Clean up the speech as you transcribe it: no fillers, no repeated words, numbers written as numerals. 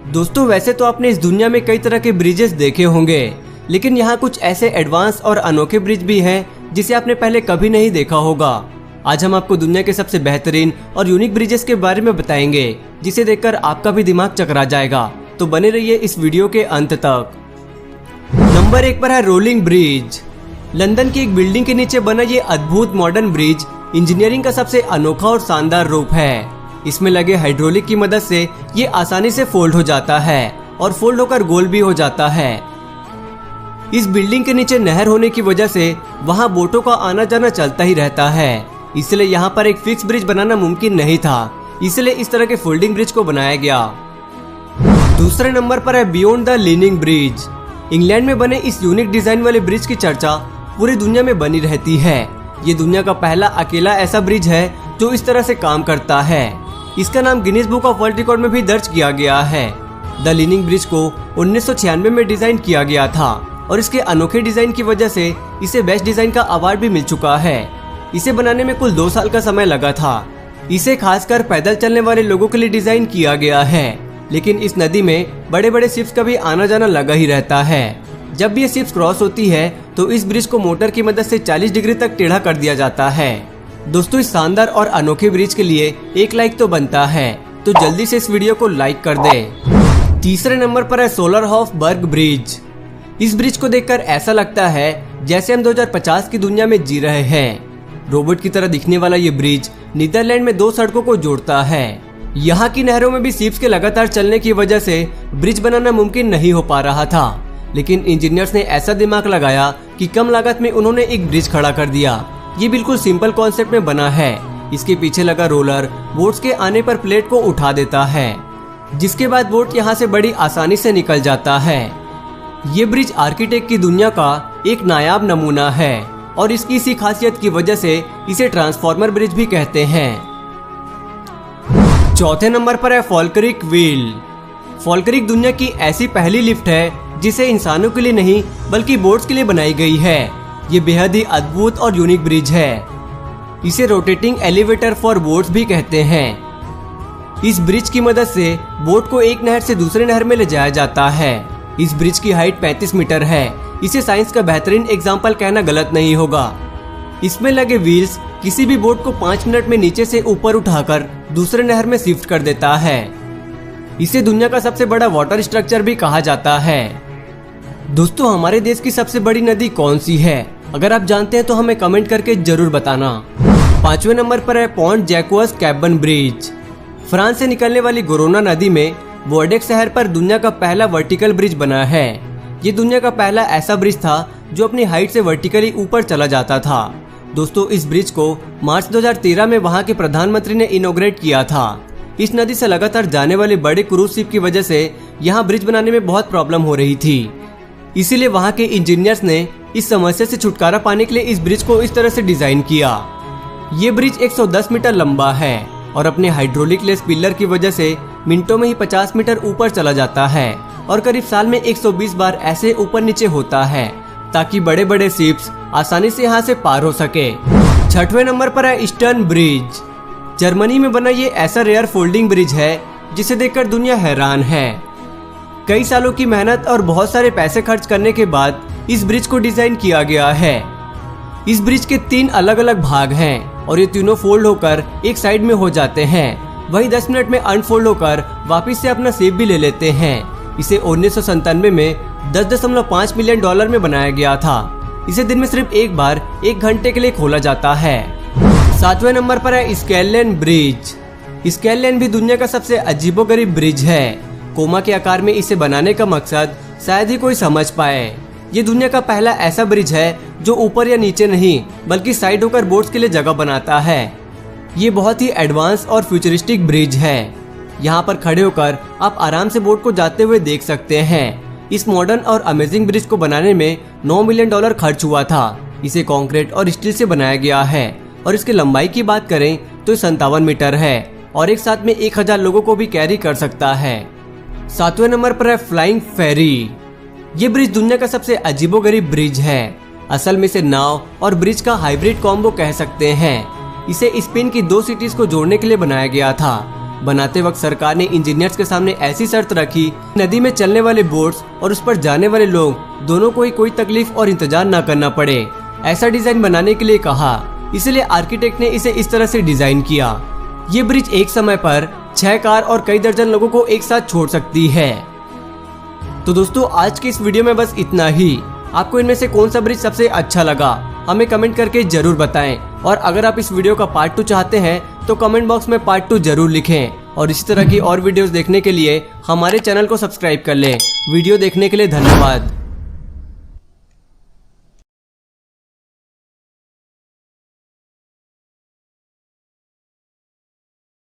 दोस्तों वैसे तो आपने इस दुनिया में कई तरह के ब्रिजेस देखे होंगे, लेकिन यहाँ कुछ ऐसे एडवांस और अनोखे ब्रिज भी हैं जिसे आपने पहले कभी नहीं देखा होगा। आज हम आपको दुनिया के सबसे बेहतरीन और यूनिक ब्रिजेस के बारे में बताएंगे, जिसे देखकर आपका भी दिमाग चकरा जाएगा। तो बने रहिए इस वीडियो के अंत तक। नंबर 1 पर है रोलिंग ब्रिज। लंदन की एक बिल्डिंग के नीचे बना ये अद्भुत मॉडर्न ब्रिज इंजीनियरिंग का सबसे अनोखा और शानदार रूप है। इसमें लगे हाइड्रोलिक की मदद से ये आसानी से फोल्ड हो जाता है और फोल्ड होकर गोल भी हो जाता है। इस बिल्डिंग के नीचे नहर होने की वजह से वहाँ बोटों का आना जाना चलता ही रहता है, इसलिए यहाँ पर एक फिक्स ब्रिज बनाना मुमकिन नहीं था, इसलिए इस तरह के फोल्डिंग ब्रिज को बनाया गया। दूसरे नंबर पर है beyond the leaning bridge. England में बने इस यूनिक डिजाइन वाले ब्रिज की चर्चा पूरी दुनिया में बनी रहती है। ये दुनिया का पहला अकेला ऐसा ब्रिज है जो इस तरह से काम करता है। इसका नाम Guinness book of world record में भी दर्ज किया गया है। द लीनिंग ब्रिज को 1996 में डिजाइन किया गया था और इसके अनोखे डिजाइन की वजह से इसे बेस्ट डिजाइन का अवार्ड भी मिल चुका है। इसे बनाने में कुल 2 साल का समय लगा था। इसे खासकर पैदल चलने वाले लोगों के लिए डिजाइन किया गया है, लेकिन इस नदी में बड़े बड़े शिप्स का भी आना जाना लगा ही रहता है। जब भी ये शिप्स क्रॉस होती है तो इस ब्रिज को मोटर की मदद से 40 डिग्री तक टेढ़ा कर दिया जाता है। दोस्तों इस शानदार और अनोखे ब्रिज के लिए एक लाइक तो बनता है, तो जल्दी से इस वीडियो को लाइक कर दे। तीसरे नंबर पर है सोलरहोफबर्ग ब्रिज। इस ब्रिज को देखकर ऐसा लगता है जैसे हम 2050 की दुनिया में जी रहे हैं। रोबोट की तरह दिखने वाला ये ब्रिज नीदरलैंड में 2 सड़कों को जोड़ता है। यहाँ की नहरों में भी शिप्स के लगातार चलने की वजह से ब्रिज बनाना मुमकिन नहीं हो पा रहा था, लेकिन इंजीनियर्स ने ऐसा दिमाग लगाया कि कम लागत में उन्होंने एक ब्रिज खड़ा कर दिया। ये बिल्कुल सिंपल कॉन्सेप्ट में बना है। इसके पीछे लगा रोलर बोट्स के आने पर प्लेट को उठा देता है, जिसके बाद बोट यहाँ से बड़ी आसानी से निकल जाता है। ये ब्रिज आर्किटेक्ट की दुनिया का एक नायाब नमूना है और इसकी इसी खासियत की वजह से इसे ट्रांसफॉर्मर ब्रिज भी कहते हैं। चौथे नंबर पर है फॉल्करिक व्हील। फॉल्करिक दुनिया की ऐसी पहली लिफ्ट है जिसे इंसानों के लिए नहीं बल्कि बोट्स के लिए बनाई गई है। ये बेहद ही अद्भुत और यूनिक ब्रिज है। इसे रोटेटिंग एलिवेटर फॉर बोट्स भी कहते हैं। इस ब्रिज की मदद से बोट को एक नहर से दूसरे नहर में ले जाया जाता है। इस ब्रिज की हाइट 35 मीटर है। इसे साइंस का बेहतरीन एग्जाम्पल कहना गलत नहीं होगा। इसमें लगे व्हील्स किसी भी बोट को 5 मिनट में नीचे से ऊपर उठाकर दूसरे नहर में शिफ्ट कर देता है। इसे दुनिया का सबसे बड़ा वाटर स्ट्रक्चर भी कहा जाता है। दोस्तों हमारे देश की सबसे बड़ी नदी कौन सी है? अगर आप जानते हैं तो हमें कमेंट करके जरूर बताना। 5वें नंबर पर है पॉन्ट जैक्वस कैबन ब्रिज। फ्रांस से निकलने वाली गोरोना नदी में बोर्डेक्स शहर पर दुनिया का पहला वर्टिकल ब्रिज बना है। ये दुनिया का पहला ऐसा ब्रिज था जो अपनी हाइट से वर्टिकली ऊपर चला जाता था। दोस्तों इस ब्रिज को मार्च 2013 में वहाँ के प्रधानमंत्री ने इनॉग्रेट किया था। इस नदी से लगातार जाने वाले बड़े क्रूज शिप की वजह से यहाँ ब्रिज बनाने में बहुत प्रॉब्लम हो रही थी, इसीलिए वहाँ के इंजीनियर्स ने इस समस्या से छुटकारा पाने के लिए इस ब्रिज को इस तरह से डिजाइन किया। ये ब्रिज 110 मीटर लंबा है और अपने हाइड्रोलिक लेस पिलर की वजह से मिनटों में ही 50 मीटर ऊपर चला जाता है और करीब साल में 120 बार ऐसे ऊपर नीचे होता है, ताकि बड़े बड़े शिप्स आसानी से यहाँ से पार हो सके। 6वें नंबर पर है ईस्टर्न ब्रिज। जर्मनी में बना ये ऐसा रेयर फोल्डिंग ब्रिज है जिसे देखकर दुनिया हैरान है। कई सालों की मेहनत और बहुत सारे पैसे खर्च करने के बाद इस ब्रिज को डिजाइन किया गया है। इस ब्रिज के 3 अलग अलग भाग हैं और ये तीनों फोल्ड होकर एक साइड में हो जाते हैं। वही 10 मिनट में अनफोल्ड होकर वापस से अपना शेप भी ले लेते हैं। इसे 1997 में $10.5 मिलियन में बनाया गया था। इसे दिन में सिर्फ एक बार 1 घंटे के लिए खोला जाता है। 7वें नंबर पर है स्केललेन ब्रिज। स्केललेन भी दुनिया का सबसे अजीबोगरीब ब्रिज है। कोमा के आकार में इसे बनाने का मकसद शायद ही कोई समझ पाए। ये दुनिया का पहला ऐसा ब्रिज है जो ऊपर या नीचे नहीं बल्कि साइड होकर बोट्स के लिए जगह बनाता है। ये बहुत ही एडवांस और फ्यूचरिस्टिक ब्रिज है। यहाँ पर खड़े होकर आप आराम से बोट को जाते हुए देख सकते हैं। इस मॉडर्न और अमेजिंग ब्रिज को बनाने में $9 मिलियन खर्च हुआ था। इसे कंक्रीट और स्टील से बनाया गया है और इसकी लंबाई की बात करें तो 57 मीटर है और एक साथ में 1000 लोगों को भी कैरी कर सकता है। 7वें नंबर पर है फ्लाइंग फेरी। ये ब्रिज दुनिया का सबसे अजीबोगरीब ब्रिज है। असल में इसे नाव और ब्रिज का हाइब्रिड कॉम्बो कह सकते हैं। इसे स्पेन की 2 सिटीज को जोड़ने के लिए बनाया गया था। बनाते वक्त सरकार ने इंजीनियर्स के सामने ऐसी शर्त रखी, नदी में चलने वाले बोट्स और उस पर जाने वाले लोग दोनों को ही कोई तकलीफ और इंतजार न करना पड़े। ऐसा डिजाइन बनाने के लिए कहा, इसलिए आर्किटेक्ट ने इसे इस तरह से डिजाइन किया। ये ब्रिज एक समय पर 6 कार और कई दर्जन लोगों को एक साथ छोड़ सकती है। तो दोस्तों आज की इस वीडियो में बस इतना ही। आपको इनमें से कौन सा ब्रिज सबसे अच्छा लगा हमें कमेंट करके जरूर बताएं। और अगर आप इस वीडियो का पार्ट 2 चाहते हैं तो कमेंट बॉक्स में पार्ट 2 जरूर लिखें। और इसी तरह की और वीडियोस देखने के लिए हमारे चैनल को सब्सक्राइब कर लें। वीडियो देखने के लिए धन्यवाद।